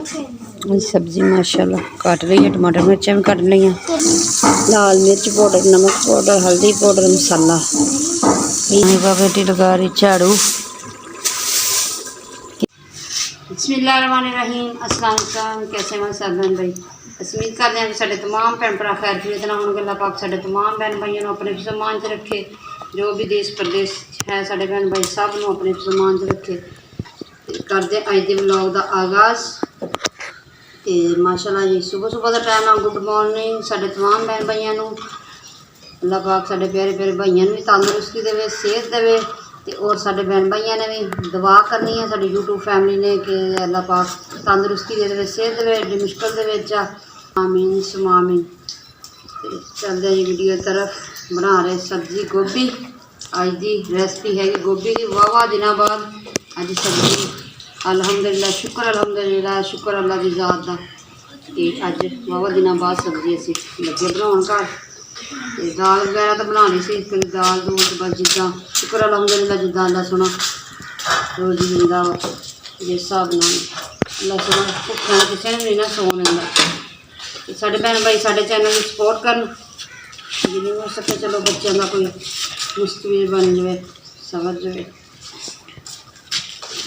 सब्जी माशाल्लाह काट रही है। टमाटर मिर्चा भी काट लिया, लाल मिर्च पाउडर, नमक पाउडर, हल्दी पाउडर, मसाला। बेटी लगा रही झाड़ू। बिस्मिल्लाहिर्रहमानिर्रहीम। अस्सलाम वालेकुम। कैसे हैं सब बहन भाई? उम्मीद करते हैं कि साढ़े तमाम भैन भरा खैर खरीद ना होंगे। अल्लाह पाक साढ़े तमाम बहन भाइयों अपने सम्मान च रखे। जो भी देश प्रदेश है साढ़े बहन भाई सब नूं अपने सम्मान च रखे। करते अज के व्लॉग का आगाज़। तो माशाल्लाह जी सुबह सुबह का टाइम है। गुड मॉर्निंग साढ़े तमाम बहन भाइयों नूं। अल्लाह पाक साढ़े प्यारे प्यारे भाइयों भी तंदुरुस्ती देवे, सेहत देवे। और साढ़े बहन भाइयों ने भी दुआ करनी है साड़ी यूट्यूब फैमिली ने कि अल्लाह पाक तंदुरुस्ती दे, सेहत दे। एड्डी मुश्किल दे आमीन सुमामीन। चलते जी वीडियो तरफ। बना रहे सब्जी गोभी। अज की रेसिपी है गोभी की। वाह दिनों बाद अज सब्जी अलहमदुलिल्लाह, शुक्र अलहमदुलिल्लाह, शुक्र अल्लाह की ज़ात का कि अज वाह दिनों बाद सब्जी असी लगे बनाने घर। तो दाल वगैरह तो बनानी सी, दाल दूल बस जिदा शुक्र अलहमदुलिल्लाह जिदा अल्लाह सोना रोजी दिंदा वा जिस हिसाब नाल अल्लाह सोना भुखा किसी ने भी ना सौन दिंदा। साढ़े भैन भाई साढ़े चैनल की सपोर्ट करन जिन्नी हो सके। चलो बच्चों का कोई मुस्तवीर बन जाए, समझ जाए।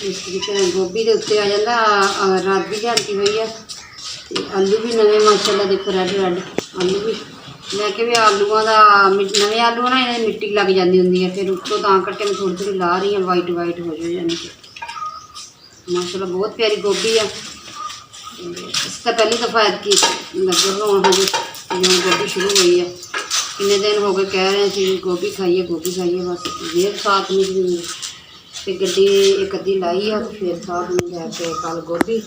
इस तरीके गोभी के उत्ते आ जाता। रात भी लियांती हुई है। आलू भी नवे माशाल्लाह देखो रैड रैड आलू भी लैके भी आलूआ का नवे आलू ना इन्हें मिट्टी लग जाती होंगी है। फिर उत्तों तां करके मैं थोड़ी थोड़ी ला रही हूँ वाइट वाइट हो जाए यानी कि माशाल्लाह बहुत प्यारी गोभी है। इसका पहली दफ़ा की लगे बनाने जो गोभी शुरू हुई है। किन्ने दिन हो गए कह रहे हैं गोभी खाइए बस जेब साथ नहीं। फिर गड्डी एक अद्धी लाई है फिर साथ नहीं लैके कल गोभी।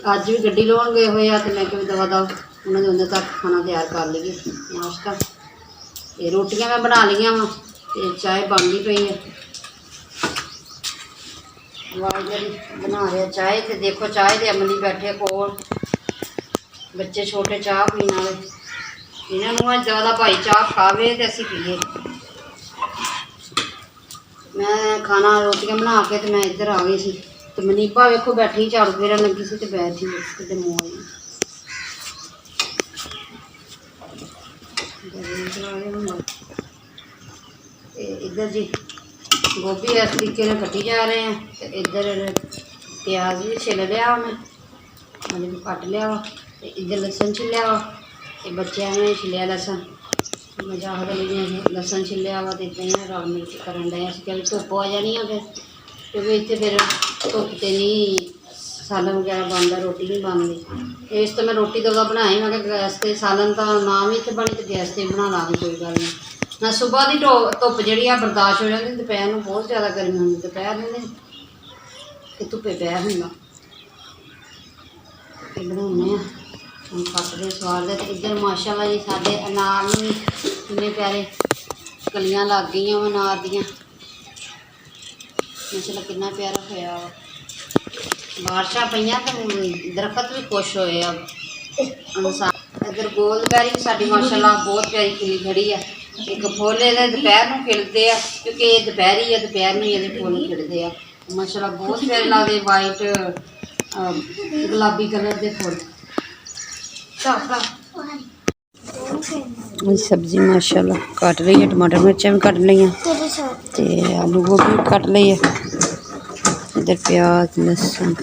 अज भी गड्डी लाउन गए हुए हैं। तो मैं कि दवा दवा उन्होंने उन्हें तक खाना तैयार कर लीए नाश्ता। तो रोटियां मैं बना लिया वा तो चाय बनती पई है। बना रहे चाय। तो देखो चाय के अमली बैठे कोल बच्चे छोटे चाह पीने वाले। इन्होंने ज़्यादा भाई चाह खावे तो असी पीए। मैं खाना रोटियां बना के तो मैं इधर आ गई सी। तो मनीपा वेखो बैठी झाड़ू फेरन लगी सी तो बैठी कि मुँह इधर जी गोभी इस तरीके ने कटी जा रहे हैं। तो इधर प्याज भी छिल लिया मैं कट लिया वा। इधर लसन छिलिया वा। बच्चों ने छिलिया लसन मजा लसन छिलिया वा। तो इतना रल मिल के करन डे क्योंकि धुप्प आ जानी है फिर क्योंकि इतने फिर धुप्प तो नहीं सालन वगैरह बनता रोटी नहीं बनती। इस तो मैं रोटी दवा बनाई मैं गैस से सालन का नाम ही इतने बनी तो गैस से बना लाँगी कोई गल नहीं। ना सुबह की धुप्प जी बर्दाश्त हो जाती। दोपहर में बहुत ज़्यादा गर्मी होती दोपहर में कि धुप्पे पै होंगे बनाने हम कटते स्वाद है। तो इधर माशाल्लाह जी साढ़े अनार में भी कितने प्यारे कलियां लग गई अनार दियाँ माशाल्लाह कितना प्यारा होया। बारिशां पईयां तो दरखत भी खुश होए। अब इधर गोलबैरी साड़ी माशाल्लाह बहुत प्यारी खिली खड़ी है। एक फुल ये दोपहर में खिलते हैं क्योंकि ये दोपहरी है दोपहर में ये फुल खिलते हैं माशाल्लाह बहुत प्यारे लगते। वाइट गुलाबी कलर के फुल। सब्जी माशाल्लाह काट रही है। टमाटर मिर्चा भी काट लिया तो आलू गोभी भी काट ली है। इधर प्याज लहसुन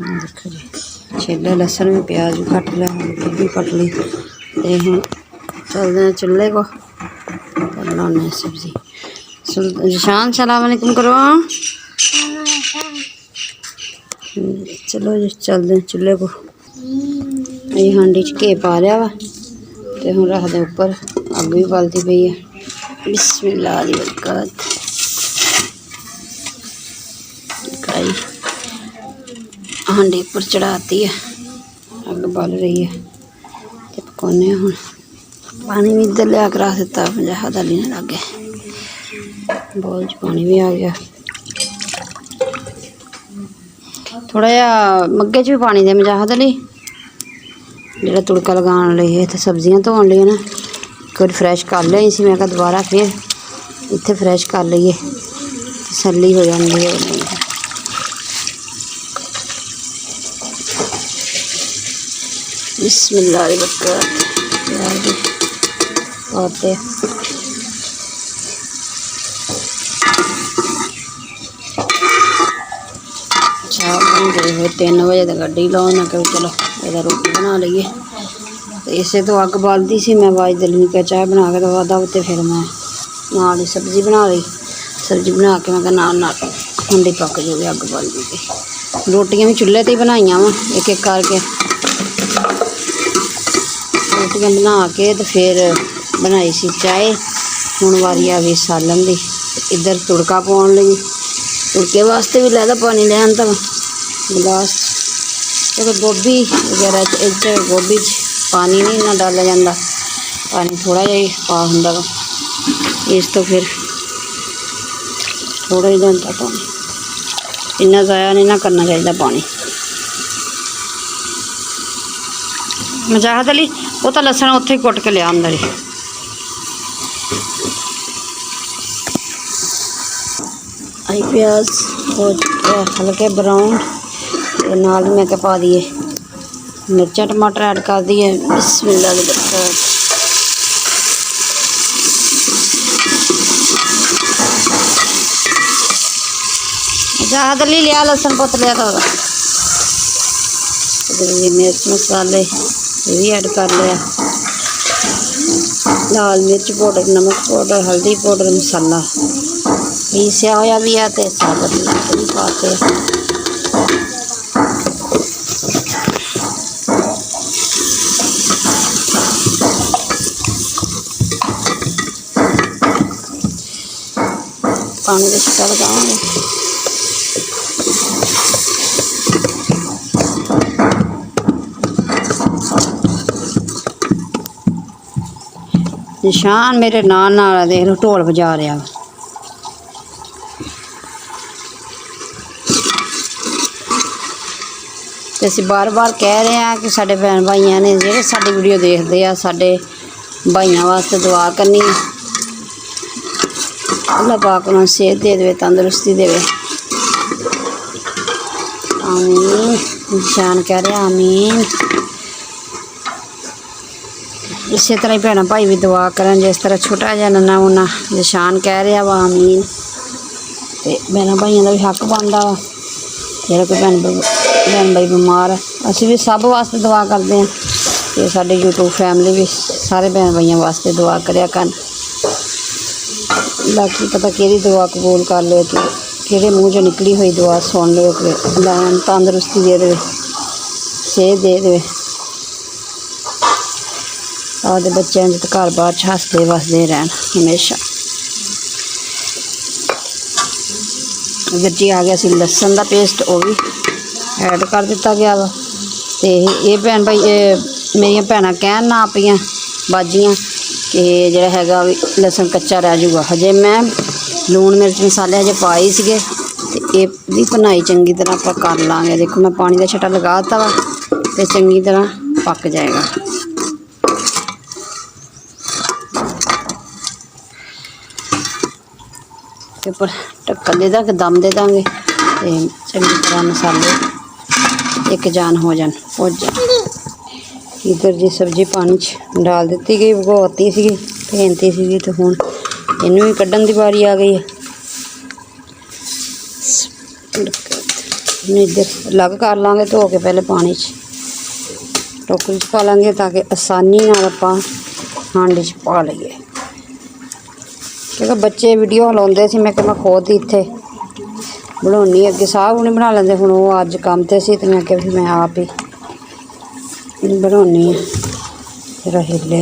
देखो जी छिले लहसुन भी प्याज भी कट लिया गोभी कट ली। तो हम चलते हैं चूल्हे को बनाने सब्जी। जिशान सलाम अलैकुम करो। चलो जी चलते हैं चूल्हे को। ये हांडी च घे पा लिया वा तो हम रखते उपर अग भी बलती पई है। बिस्मिल्लाह दी बरकत। कढ़ाई हांडी पर चढ़ाती है अग बल रही है तो पकाने हूँ। पानी भी इधर लिया करा दिता ज़्यादा नहीं लगे बोल च पानी भी आ गया। थोड़ा जहा मग्गे च भी पानी दे मजाहत ली जो तुड़का लगाने लगे। तो सब्जियां धोन लिया ना एक बार फ्रैश कर लिया सी मैं दोबारा फिर इत्थे फ्रैश कर लीए तसल्ली हो जाती है। बिस्मिल्लाह आते चाह बन गई फिर 3 बजे तक गड्डी लाओ मैं कहा चलो इधर रोटी बना लीए। तो इसे तो अग बालती सी मैं आवाज़ दिल्ली का चाय बना के दवा दव तो फिर मैं नाल ही सब्जी बना ली। सब्जी बना के मैं नाल हुंडी पक जाऊगी अग बालती थी। रोटियां भी चुल्हे ते ही बनाइया वा एक एक करके रोटियां बना के तो फिर बनाई सी चाय। हुण वारी आ गई सालन दी। इधर तुड़का पाउण लई तुड़के वास्ते भी लैदा पानी लैन तक गिलास क्योंकि गोभी वगैरह इधर गोभी पानी नहीं इन्ना डाला जाता पानी थोड़ा जिहा ही पा हुंदा वा इस तो फिर थोड़ा ही डालता पानी इन्ना ज़ाया नहीं ना करना चाहिए पानी। मजाहत अली वो तो लसन उत्थे ही कुट के लिया अंदर ही आई प्याज हो हल्के ब्राउन नाल मैं के पा दिए मिर्चा टमाटर ऐड कर दिए। बिस्मिल्लाह दी बरकत जहाद अली लिया लसन पुत लिया तो ये मिर्च मसाले ये भी ऐड कर लिया लाल मिर्च पाउडर नमक पाउडर हल्दी पाउडर मसाला पीसिया होया भी है तो साबुत मिर्च भी पाते पानी का छिक्का लगाओगे निशान मेरे नाल नाल देख लो ढोल बजा रहा ते असीं बार बार कह रहे हैं कि साडे भैन भाइयां ने जेह्ड़े साडी वीडियो देखते हैं साडे भाइयां वास्ते दुआ करनी अल्लाह पाक उन्हें सेहत दे दे तंदुरुस्ती दे आमीन। निशान कह रहे आमीन। इस तरह ही भैन भाई भी दुआ करन जिस तरह छोटा जिहा नन्ना मुन्ना निशान कह रहा वा आमीन। तो भैन भाइयों का भी हक बनता वा जेह्ड़ा कोई भैन भाई बीमार है असीं भी सब वास्ते दुआ करते हैं कि साडे यूट्यूब फैमिली भी सारे भैन भाइयों वास्ते दुआ करया करन। बाकी पता कि दुआ कबूल कर ले कि मूँह चो निकली हुई दुआ सुन लो कि अल्लाह तंदुरुस्ती दे दे सेहत दे दे आपदे बच्चों के घर बार हसते वसते रहन हमेशा। इधर जी आ गया सी लसन का पेस्ट वो भी ऐड कर दिता गया वा। तो ये भैन भाई मेरिया भैन कहन ना पियां बाजियां कि जो है लसन कच्चा रह जूगा हजे मैं लून मिर्च मसाले हजे पाए सीगे तो ये भी भुनाई चंगी तरह आप कर लाँगे। देखो मैं पानी का छटा लगा दिता वा तो चंगी तरह पक जाएगा। उपर ढक्कन दे देंगे दम दे देंगे तो चंगी तरह मसाले एक जान हो जान भुज जान। इधर जी सब्जी पानी च डाल दी गई भगोती सी भेनती सी तो हुण इनू भी कड्ढन की बारी आ गई है। इधर अलग कर लाँगे धो के पहले पानी च टोकरी च पा लेंगे ताकि आसानी नाल आपां हांडी च पा लईए क्योंकि बच्चे वीडियो हलाउंदे सी मैं खुद ही इत्थे बनाउनी अगे साग भी नहीं बना लेंदे हुण वो अज कम ते सी ते मैं आखेआ मैं आप ही बनाउनी फिर हिले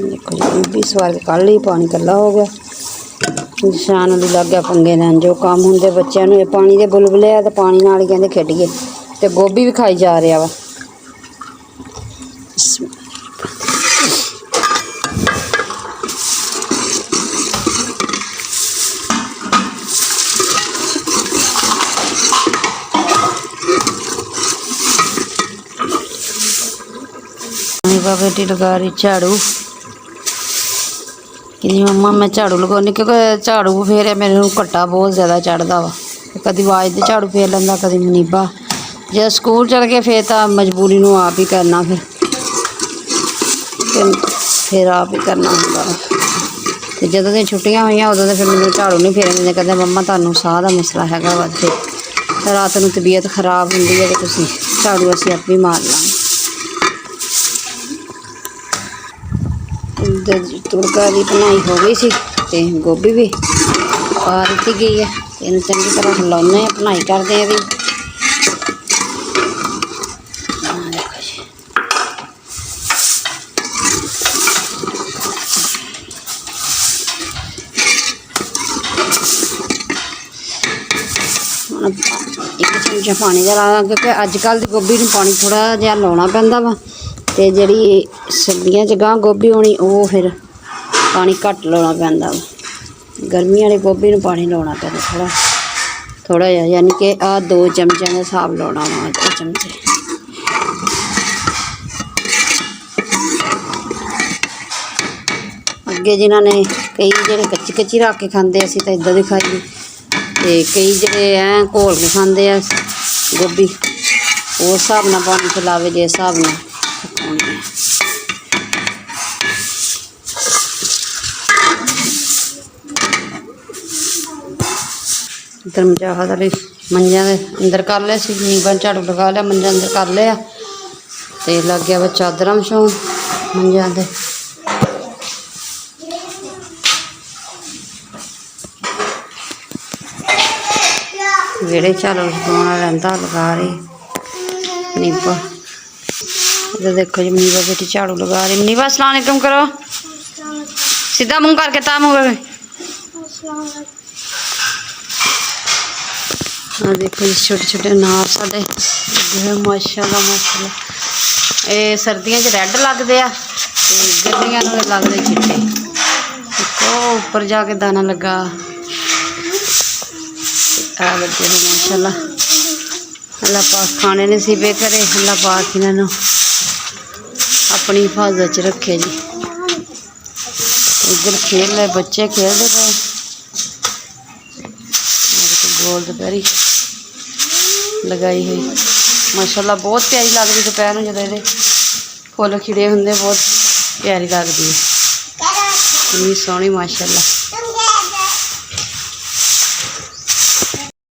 देखो जी भी सवार के कल ही पानी कला हो गया निशान भी लग गया पंगे लैन जो काम होंगे बच्चों ये पानी के बुलबुले आ तो पानी नाल ही कहंदे खेडिए ते गोभी भी खाई जा रहा वा। बेटी लगा रही झाड़ू कि मम्मा मैं झाड़ू लगानी, क्योंकि झाड़ू फेरे मेरे घट्टा बहुत ज़्यादा चढ़ता वा। कभी आवाज़ दे झाड़ू फेर लेंदा, कभी मनीबा। जब स्कूल चल गए फिर तो मजबूरी नूं आप ही करना, फिर आप ही करना होंदा। ते जदों दी छुट्टियां होईयां उदों तो फिर मैनूं झाड़ू नहीं फेरन दिंदे, कहंदे मम्मा तुहानूं साह दा मसला हैगा वा, ते रात नूं तबीयत खराब हुंदी है ते तुसीं झाड़ू असीं आपे ही मार लांगे। तुड़का दी बनाई हो गई सी ते गोभी भी पा दित्ती गई है। इन्हूं चंगी तरह हिलाउने आ, बनाई करदे आ इहदी। देखो जी हुण एक चमचा पानी दा ला, क्योंकि अजकल दी गोभी नूं पानी थोड़ा जिहा लाउणा पैंदा वा, ते जिहड़ी सर्दियां च गांह गोभी होनी ओह फिर पानी घट्ट लाउणा पैंदा वा। गर्मियां वाली गोभी नूं पानी लाउणा पैंदा थोड़ा जिहा, यानी कि 2 चमचिਆਂ ਦਾ ਹਿਸਾਬ लाउणा वा, 2 चमचे। अगे जिन्होंने कई जिहड़े कच्ची कच्ची रख के खांदे, असीं तां इदां दी खाई, ते कई जिहड़े ऐ घोल के खांदे आ गोभी, उस हिसाब नाल पानी खिलावे जिस हिसाब नाल पकाउणी है। इधर मजाहत अली मंजियां दे अंदर कर लिया सी, नींबा झाड़ू लगा लिया, मंजा अंदर कर लिया, ते लग गया वा चादरां विछाउण मंजियां दे। जेह्ड़े झाड़ू लगाउणा रैंह्दा लगा रही मनीबा। इधर देखो जी मनीबा बेटी झाड़ू लगा रही। मनीबा अस्सलाम वालेकुम करो, सीधा मुँह करके ता मुँह करके। देखो जी छोटे छोटे अनार साढ़े माशाल्लाह माशाल्लाह। ये सर्दियों च रैड लगते हैं, गर्मियों में लगते चिट्टे। देखो ऊपर जाके दाना लगा लगे माशाल्लाह। अल्लाह पाक खाने नसीबे करे, अल्लाह पाक इन्हों अपनी हिफाजत च रखे जी। इधर खेल रहे बच्चे, खेलते पे गोलदपैरी लगाई हुई माशाल्लाह, बहुत प्यारी लगती दोपहर में जो ये फुल खिड़े होंगे, बहुत प्यारी लगती है, इतनी सोहनी माशाल्लाह।